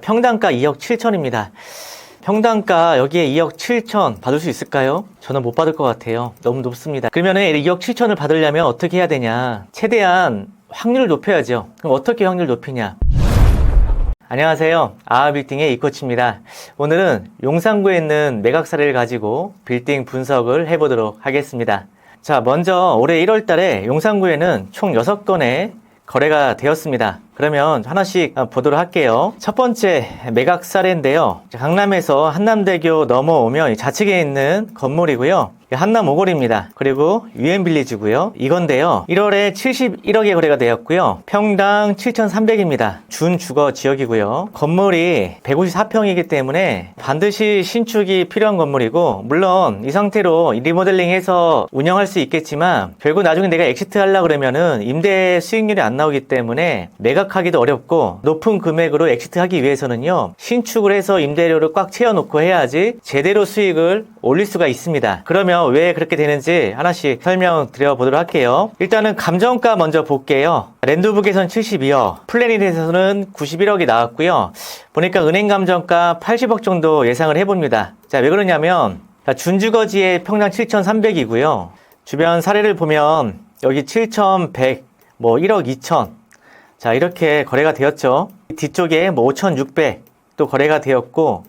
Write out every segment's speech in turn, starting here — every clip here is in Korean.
평당가 2억 7천입니다. 평당가 여기에 2억 7천 받을 수 있을까요? 저는 못 받을 것 같아요. 너무 높습니다. 그러면은 2억 7천을 받으려면 어떻게 해야 되냐? 최대한 확률을 높여야죠. 그럼 어떻게 확률을 높이냐? 안녕하세요. 아하빌딩의 이코치입니다. 오늘은 용산구에 있는 매각 사례를 가지고 빌딩 분석을 해보도록 하겠습니다. 자, 먼저 올해 1월 달에 용산구에는 총 6건의 거래가 되었습니다. 그러면 하나씩 보도록 할게요. 첫 번째 매각 사례인데요. 강남에서 한남대교 넘어오면 좌측에 있는 건물이고요. 한남 오거리입니다. 그리고 유엔빌리지고요. 이건데요. 1월에 71억에 거래가 되었고요. 평당 7,300입니다. 준주거 지역이고요. 건물이 154평이기 때문에 반드시 신축이 필요한 건물이고, 물론 이 상태로 리모델링해서 운영할 수 있겠지만 결국 나중에 내가 엑시트 하려고 그러면은 임대 수익률이 안 나오기 때문에 매각하기도 어렵고, 높은 금액으로 엑시트하기 위해서는요, 신축을 해서 임대료를 꽉 채워놓고 해야지 제대로 수익을 올릴 수가 있습니다. 그러면 왜 그렇게 되는지 하나씩 설명드려 보도록 할게요. 일단은 감정가 먼저 볼게요. 랜드북에서는 72억, 플래닛에서는 91억이 나왔고요. 보니까 은행 감정가 80억 정도 예상을 해봅니다. 자, 왜 그러냐면 준주거지에 평당 7,300이고요. 주변 사례를 보면 여기 7,100, 1억 2천, 자, 이렇게 거래가 되었죠. 뒤쪽에 5,600 또 거래가 되었고,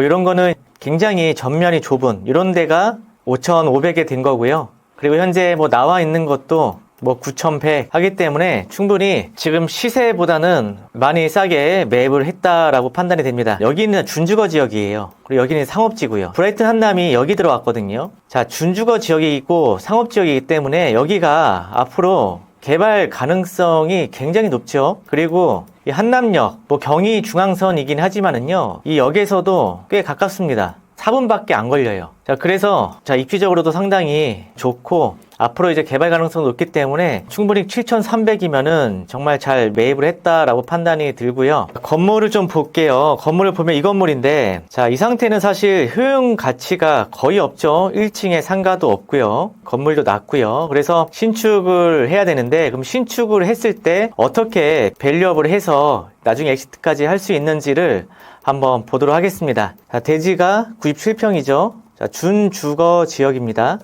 이런 거는 굉장히 전면이 좁은 이런 데가 5,500에 된 거고요. 그리고 현재 나와 있는 것도 9,100 하기 때문에 충분히 지금 시세보다는 많이 싸게 매입을 했다라고 판단이 됩니다. 여기는 준주거 지역이에요. 그리고 여기는 상업지고요. 브라이튼 한남이 여기 들어왔거든요. 자, 준주거 지역이 있고 상업지역이기 때문에 여기가 앞으로 개발 가능성이 굉장히 높죠. 그리고 이 한남역, 경의 중앙선이긴 하지만은요, 이 역에서도 꽤 가깝습니다. 4분밖에 안 걸려요. 자, 그래서 입지적으로도 상당히 좋고, 앞으로 이제 개발 가능성이 높기 때문에 충분히 7,300이면은 정말 잘 매입을 했다라고 판단이 들고요. 건물을 좀 볼게요. 건물을 보면 이 건물인데, 자, 이 상태는 사실 효용 가치가 거의 없죠. 1층에 상가도 없고요. 건물도 낮고요. 그래서 신축을 해야 되는데, 그럼 신축을 했을 때 어떻게 밸류업을 해서 나중에 엑시트까지 할 수 있는지를 한번 보도록 하겠습니다. 자, 대지가 97평이죠. 자, 준주거 지역입니다.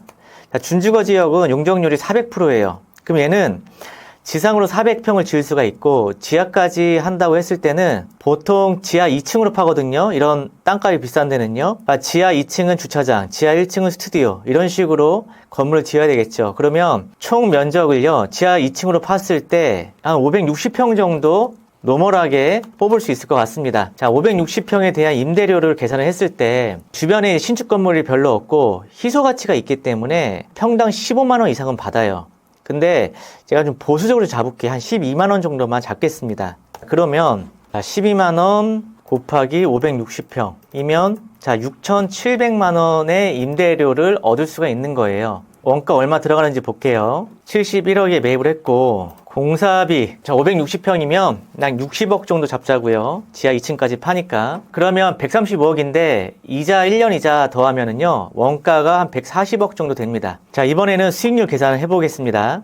자, 준주거 지역은 용적률이 400%예요. 그럼 얘는 지상으로 400평을 지을 수가 있고, 지하까지 한다고 했을 때는 보통 지하 2층으로 파거든요. 이런 땅값이 비싼 데는요. 지하 2층은 주차장, 지하 1층은 스튜디오, 이런 식으로 건물을 지어야 되겠죠. 그러면 총 면적을요, 지하 2층으로 팠을 때 한 560평 정도 노멀하게 뽑을 수 있을 것 같습니다. 자, 560평에 대한 임대료를 계산을 했을 때 주변에 신축 건물이 별로 없고 희소 가치가 있기 때문에 평당 15만원 이상은 받아요. 근데 제가 좀 보수적으로 잡을게요. 한 12만원 정도만 잡겠습니다. 그러면 12만원 곱하기 560평이면 6,700만원의 임대료를 얻을 수가 있는 거예요. 원가 얼마 들어가는지 볼게요. 71억에 매입을 했고, 공사비 560평이면 약 60억 정도 잡자고요. 지하 2층까지 파니까. 그러면 135억인데 이자 1년 이자 더하면은요, 원가가 한 140억 정도 됩니다. 자, 이번에는 수익률 계산을 해보겠습니다.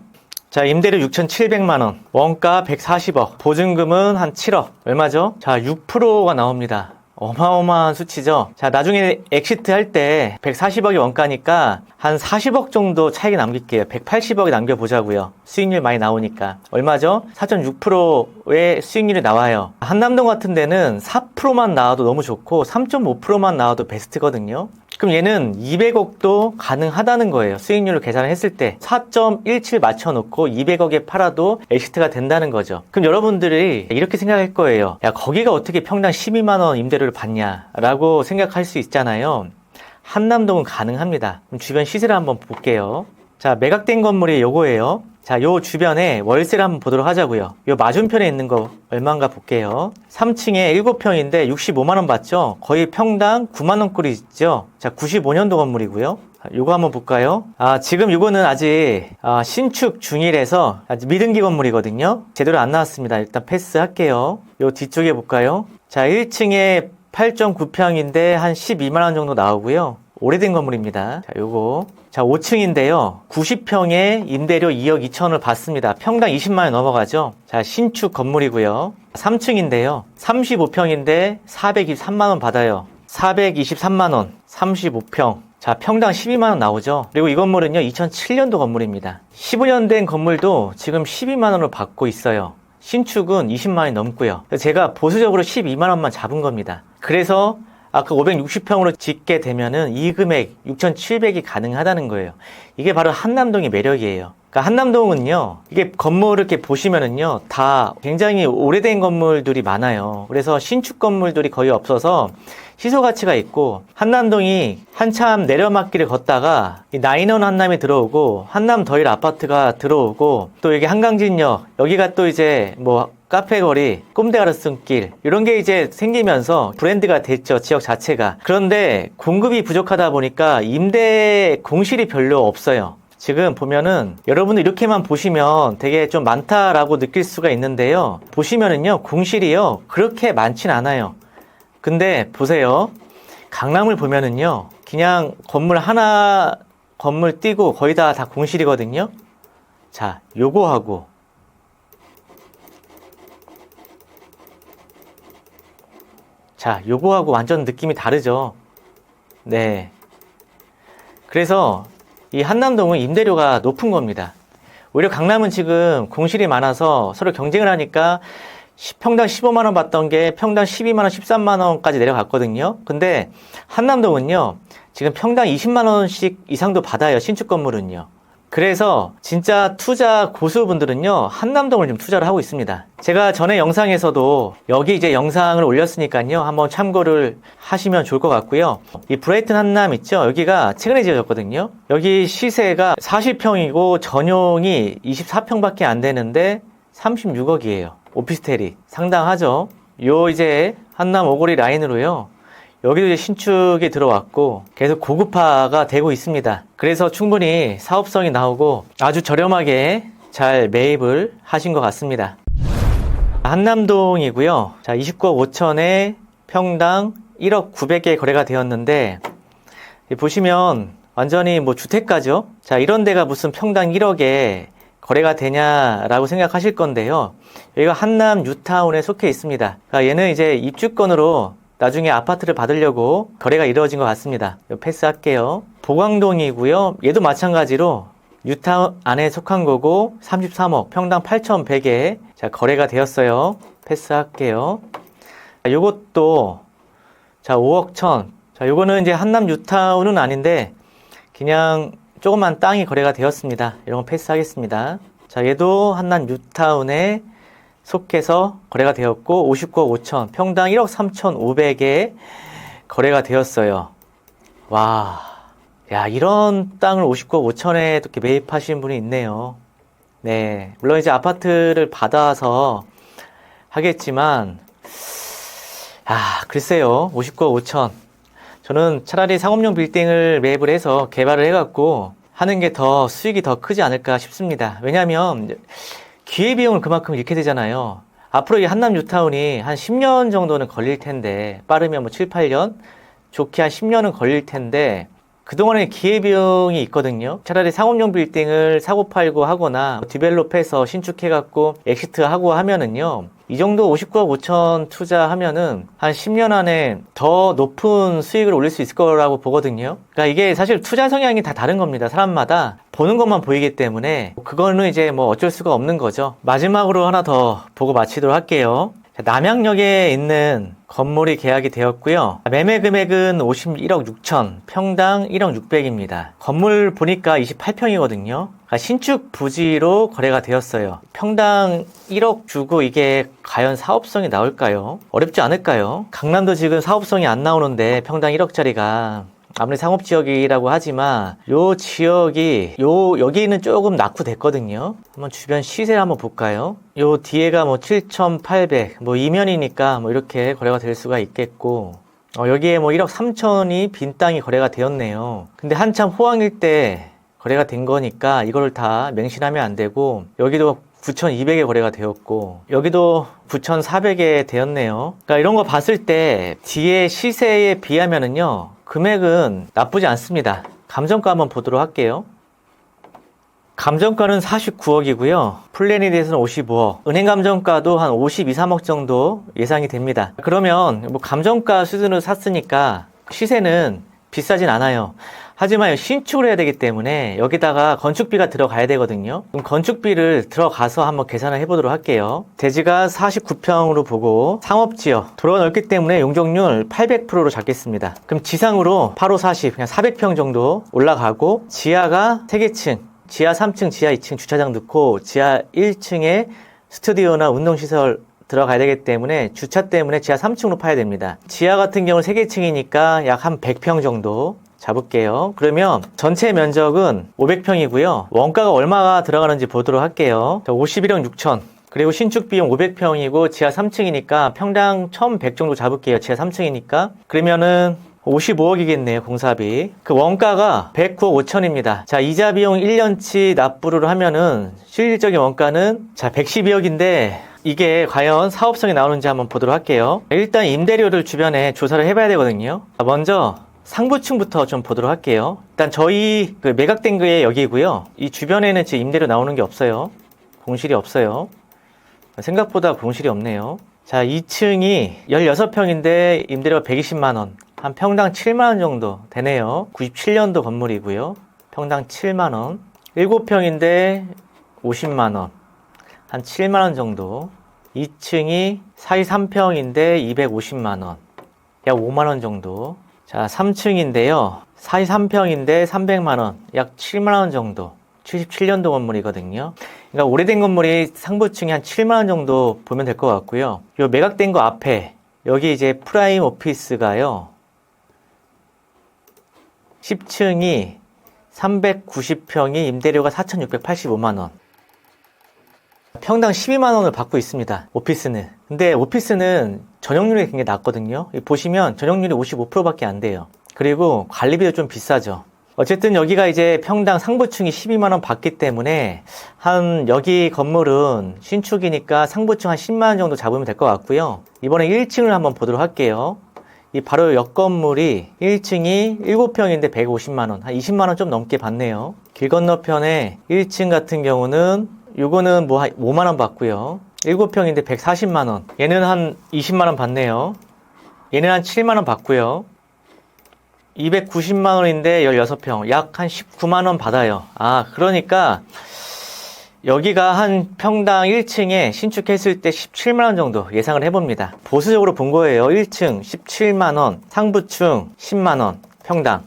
자, 임대료 6,700만원, 원가 140억, 보증금은 한 7억. 얼마죠? 자, 6%가 나옵니다. 어마어마한 수치죠. 자, 나중에 엑시트 할 때 140억이 원가니까 한 40억 정도 차이가 남길게요. 180억이 남겨보자고요. 수익률 많이 나오니까. 얼마죠? 4.6%의 수익률이 나와요. 한남동 같은 데는 4%만 나와도 너무 좋고 3.5%만 나와도 베스트거든요. 그럼 얘는 200억도 가능하다는 거예요. 수익률을 계산을 했을 때 4.17 맞춰놓고 200억에 팔아도 엑시트가 된다는 거죠. 그럼 여러분들이 이렇게 생각할 거예요. 야, 거기가 어떻게 평당 12만원 임대료를 받냐 라고 생각할 수 있잖아요. 한남동은 가능합니다. 그럼 주변 시세를 한번 볼게요. 자, 매각된 건물이 요거예요. 자, 요 주변에 월세를 한번 보도록 하자고요. 요 맞은편에 있는 거 얼마인가 볼게요. 3층에 7평인데 65만원 받죠? 거의 평당 9만원꼴이 있죠? 자, 95년도 건물이고요. 요거 한번 볼까요? 지금 요거는 아직 신축 중이라서 아직 미등기 건물이거든요. 제대로 안 나왔습니다. 일단 패스할게요. 요 뒤쪽에 볼까요? 자, 1층에 8.9평인데 한 12만원 정도 나오고요. 오래된 건물입니다. 자, 요거. 자, 5층인데요. 90평에 임대료 2억 2천을 받습니다. 평당 20만원 넘어가죠. 자, 신축 건물이고요. 3층인데요. 35평인데 423만원 받아요. 423만원, 35평. 자, 평당 12만원 나오죠. 그리고 이 건물은요, 2007년도 건물입니다. 15년 된 건물도 지금 12만원을 받고 있어요. 신축은 20만원이 넘고요. 제가 보수적으로 12만원만 잡은 겁니다. 그래서 아까 560평으로 짓게 되면은 이 금액 6,700이 가능하다는 거예요. 이게 바로 한남동의 매력이에요. 그러니까 한남동은요, 이게 건물을 이렇게 보시면은요, 다 굉장히 오래된 건물들이 많아요. 그래서 신축 건물들이 거의 없어서 시소 가치가 있고, 한남동이 한참 내려막길을 걷다가 나인원 한남이 들어오고, 한남 더일 아파트가 들어오고, 또 여기 한강진역, 여기가 또 이제 뭐 카페거리, 꼼데가르슨길 이런 게 이제 생기면서 브랜드가 됐죠, 지역 자체가. 그런데 공급이 부족하다 보니까 임대 공실이 별로 없어요. 지금 보면은 여러분들 이렇게만 보시면 되게 좀 많다라고 느낄 수가 있는데요, 보시면은요, 공실이요 그렇게 많진 않아요. 근데 보세요, 강남을 보면은요, 그냥 건물 하나 건물 띄고 거의 다 공실이거든요. 자, 요거하고 요거하고 완전 느낌이 다르죠. 네. 그래서 이 한남동은 임대료가 높은 겁니다. 오히려 강남은 지금 공실이 많아서 서로 경쟁을 하니까 평당 15만원 받던 게 평당 12만원, 13만원까지 내려갔거든요. 근데 한남동은요, 지금 평당 20만원씩 이상도 받아요, 신축 건물은요. 그래서 진짜 투자 고수분들은요, 한남동을 좀 투자를 하고 있습니다. 제가 전에 영상에서도 여기 이제 영상을 올렸으니까요, 한번 참고를 하시면 좋을 것 같고요. 이 브라이튼 한남 있죠? 여기가 최근에 지어졌거든요. 여기 시세가 40평이고 전용이 24평밖에 안 되는데 36억이에요. 오피스텔이 상당하죠. 요 이제 한남 오거리 라인으로요, 여기도 이제 신축이 들어왔고 계속 고급화가 되고 있습니다. 그래서 충분히 사업성이 나오고 아주 저렴하게 잘 매입을 하신 것 같습니다. 한남동이고요. 자, 29억 5천에 평당 1억 900개 거래가 되었는데, 보시면 완전히 뭐 주택가죠. 자, 이런 데가 무슨 평당 1억에 거래가 되냐라고 생각하실 건데요, 여기가 한남 뉴타운에 속해 있습니다. 그러니까 얘는 이제 입주권으로 나중에 아파트를 받으려고 거래가 이루어진 것 같습니다. 패스할게요. 보광동이고요. 얘도 마찬가지로 뉴타운 안에 속한 거고 33억, 평당 8,100에 자, 거래가 되었어요. 패스할게요. 요것도 자, 5억 1천. 자, 요거는 이제 한남 뉴타운은 아닌데 그냥 조그만 땅이 거래가 되었습니다. 이런 거 패스하겠습니다. 자, 얘도 한남 뉴타운에 속해서 거래가 되었고 59억 5천, 평당 1억 3,500에 거래가 되었어요. 와, 야, 이런 땅을 59억 5천에 이렇게 매입하신 분이 있네요. 네, 물론 이제 아파트를 받아서 하겠지만, 글쎄요, 59억 5천. 저는 차라리 상업용 빌딩을 매입을 해서 개발을 해갖고 하는 게 더 수익이 더 크지 않을까 싶습니다. 왜냐하면 기회비용을 그만큼 잃게 되잖아요. 앞으로 이 한남 뉴타운이 한 10년 정도는 걸릴 텐데, 빠르면 뭐 7, 8년? 좋게 한 10년은 걸릴 텐데, 그동안에 기회비용이 있거든요. 차라리 상업용 빌딩을 사고 팔고 하거나 디벨롭해서 신축해갖고 엑시트하고 하면은요, 이 정도 59억 5천 투자하면은 한 10년 안에 더 높은 수익을 올릴 수 있을 거라고 보거든요. 그러니까 이게 사실 투자 성향이 다 다른 겁니다. 사람마다 보는 것만 보이기 때문에 그거는 이제 뭐 어쩔 수가 없는 거죠. 마지막으로 하나 더 보고 마치도록 할게요. 남양역에 있는 건물이 계약이 되었고요. 매매 금액은 51억 6천, 평당 1억 600입니다. 건물 보니까 28평이거든요. 그러니까 신축 부지로 거래가 되었어요. 평당 1억 주고 이게 과연 사업성이 나올까요? 어렵지 않을까요? 강남도 지금 사업성이 안 나오는데 평당 1억짜리가 아무리 상업지역이라고 하지만 요 지역이 여기는 조금 낙후됐거든요. 한번 주변 시세를 한번 볼까요? 요 뒤에가 뭐 7,800, 뭐 이면이니까 뭐 이렇게 거래가 될 수가 있겠고, 여기에 뭐 1억 3천이 빈 땅이 거래가 되었네요. 근데 한참 호황일 때 거래가 된 거니까 이걸 다 맹신하면 안 되고, 여기도 9,200에 거래가 되었고 여기도 9,400에 되었네요. 그러니까 이런 거 봤을 때 뒤에 시세에 비하면은요, 금액은 나쁘지 않습니다. 감정가 한번 보도록 할게요. 감정가는 49억이고요. 플랜에 대해서는 55억. 은행 감정가도 한 52, 3억 정도 예상이 됩니다. 그러면 뭐 감정가 수준으로 샀으니까 시세는 비싸진 않아요. 하지만 신축을 해야 되기 때문에 여기다가 건축비가 들어가야 되거든요. 그럼 건축비를 들어가서 한번 계산을 해보도록 할게요. 대지가 49평으로 보고 상업지역 도로가 넓기 때문에 용적률 800%로 잡겠습니다. 그럼 지상으로 85, 40 그냥 400평 정도 올라가고 지하가 3개층 지하 3층, 지하 2층 주차장 넣고 지하 1층에 스튜디오나 운동시설 들어가야 되기 때문에 주차 때문에 지하 3층으로 파야 됩니다. 지하 같은 경우는 3개층이니까 약 한 100평 정도 잡을게요. 그러면 전체 면적은 500평이고요. 원가가 얼마가 들어가는지 보도록 할게요. 51억 6천. 그리고 신축 비용 500평이고 지하 3층이니까 평당 1100 정도 잡을게요. 지하 3층이니까. 그러면은 55억이겠네요, 공사비. 그 원가가 109억 5천입니다. 자, 이자 비용 1년치 납부를 하면은 실질적인 원가는 자, 112억인데 이게 과연 사업성이 나오는지 한번 보도록 할게요. 일단 임대료를 주변에 조사를 해봐야 되거든요. 먼저 상부층부터 좀 보도록 할게요. 일단 저희 그 매각된 게 여기고요. 이 주변에는 지금 임대료 나오는 게 없어요. 공실이 없어요. 생각보다 공실이 없네요. 자, 2층이 16평인데 임대료가 120만원. 한 평당 7만원 정도 되네요. 97년도 건물이고요. 평당 7만원. 7평인데 50만원. 한 7만원 정도. 2층이 43평인데 250만원. 약 5만원 정도. 자, 3층인데요. 43평인데 300만원. 약 7만원 정도. 77년도 건물이거든요. 그러니까 오래된 건물이 상부층이 한 7만원 정도 보면 될 것 같고요. 요 매각된 거 앞에 여기 이제 프라임 오피스가요. 10층이 390평이 임대료가 4,685만원. 평당 12만원을 받고 있습니다. 오피스는. 근데 오피스는 전용률이 굉장히 낮거든요. 보시면 전용률이 55%밖에 안 돼요. 그리고 관리비도 좀 비싸죠. 어쨌든 여기가 이제 평당 상부층이 12만원 받기 때문에 한 여기 건물은 신축이니까 상부층 한 10만원 정도 잡으면 될 것 같고요. 이번에 1층을 한번 보도록 할게요. 이 바로 옆 건물이 1층이 7평인데 150만원, 한 20만원 좀 넘게 받네요. 길 건너편에 1층 같은 경우는 요거는 뭐 한 5만원 받고요. 7평인데 140만원. 얘는 한 20만원 받네요. 얘는 한 7만원 받고요. 290만원인데 16평. 약 한 19만원 받아요. 아, 그러니까 여기가 한 평당 1층에 신축했을 때 17만원 정도 예상을 해봅니다. 보수적으로 본 거예요. 1층 17만원, 상부층 10만원 평당.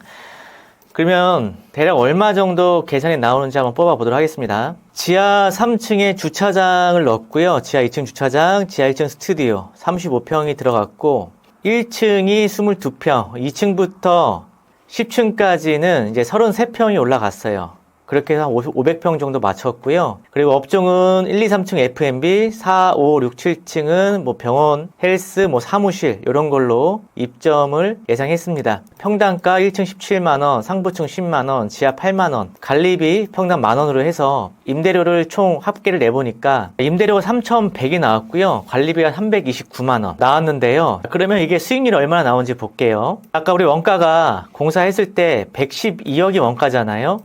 그러면 대략 얼마 정도 계산이 나오는지 한번 뽑아보도록 하겠습니다. 지하 3층에 주차장을 넣었고요. 지하 2층 주차장, 지하 1층 스튜디오 35평이 들어갔고 1층이 22평, 2층부터 10층까지는 이제 33평이 올라갔어요. 그렇게 해서 한 500평 정도 맞췄고요. 그리고 업종은 1, 2, 3층 F&B, 4, 5, 6, 7층은 뭐 병원, 헬스, 뭐 사무실 이런 걸로 입점을 예상했습니다. 평당가 1층 17만원, 상부층 10만원, 지하 8만원, 관리비 평당 만원으로 해서 임대료를 총 합계를 내보니까 임대료가 3,100이 나왔고요. 관리비가 329만원 나왔는데요. 그러면 이게 수익률이 얼마나 나오는지 볼게요. 아까 우리 원가가 공사했을 때 112억이 원가잖아요.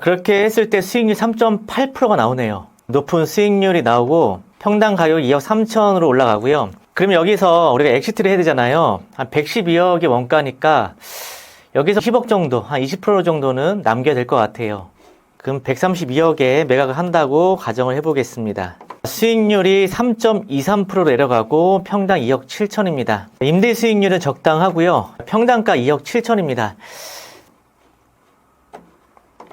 그렇게 했을 때 수익률 3.8%가 나오네요. 높은 수익률이 나오고 평당 가격이 2억 3천으로 올라가고요. 그러면 여기서 우리가 엑시트를 해야 되잖아요. 한 112억의 원가니까 여기서 10억 정도, 한 20% 정도는 남겨야 될 것 같아요. 그럼 132억에 매각을 한다고 가정을 해보겠습니다. 수익률이 3.23%로 내려가고 평당 2억 7천입니다. 임대 수익률은 적당하고요. 평당가 2억 7천입니다.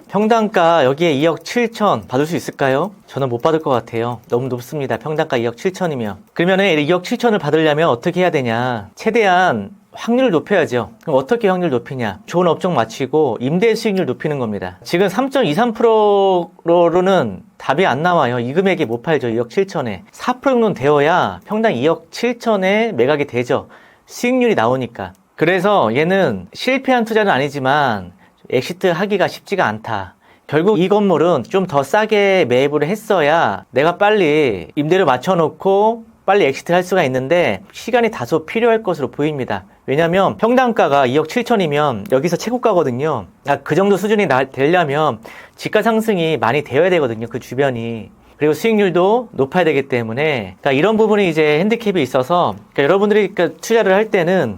평당가 여기에 2억 7천 받을 수 있을까요? 저는 못 받을 것 같아요. 너무 높습니다. 평당가 2억 7천이면. 그러면은 2억 7천을 받으려면 어떻게 해야 되냐? 최대한 확률을 높여야죠. 그럼 어떻게 확률 높이냐? 좋은 업종 맞추고 임대 수익률 높이는 겁니다. 지금 3.23%로는 답이 안 나와요. 이 금액에 못 팔죠. 2억 7천에. 4% 정도는 되어야 평당 2억 7천에 매각이 되죠. 수익률이 나오니까. 그래서 얘는 실패한 투자는 아니지만 엑시트 하기가 쉽지가 않다. 결국 이 건물은 좀 더 싸게 매입을 했어야 내가 빨리 임대료 맞춰놓고 빨리 엑시트를 할 수가 있는데 시간이 다소 필요할 것으로 보입니다. 왜냐면 평당가가 2억 7천이면 여기서 최고가거든요. 그 정도 수준이 되려면 지가 상승이 많이 되어야 되거든요. 그 주변이. 그리고 수익률도 높아야 되기 때문에 그러니까 이런 부분이 이제 핸디캡이 있어서 그러니까 여러분들이 그러니까 투자를 할 때는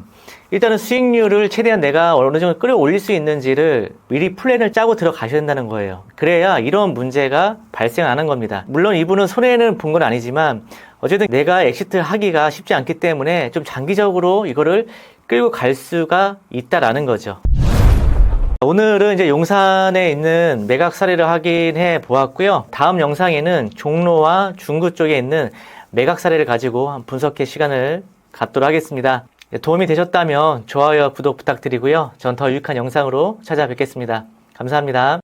일단은 수익률을 최대한 내가 어느 정도 끌어올릴 수 있는지를 미리 플랜을 짜고 들어가셔야 된다는 거예요. 그래야 이런 문제가 발생 안 한 겁니다. 물론 이분은 손해는 본 건 아니지만 어쨌든 내가 엑시트 하기가 쉽지 않기 때문에 좀 장기적으로 이거를 끌고 갈 수가 있다라는 거죠. 오늘은 이제 용산에 있는 매각 사례를 확인해 보았고요. 다음 영상에는 종로와 중구 쪽에 있는 매각 사례를 가지고 한 분석해 시간을 갖도록 하겠습니다. 도움이 되셨다면 좋아요와 구독 부탁드리고요. 전 더 유익한 영상으로 찾아뵙겠습니다. 감사합니다.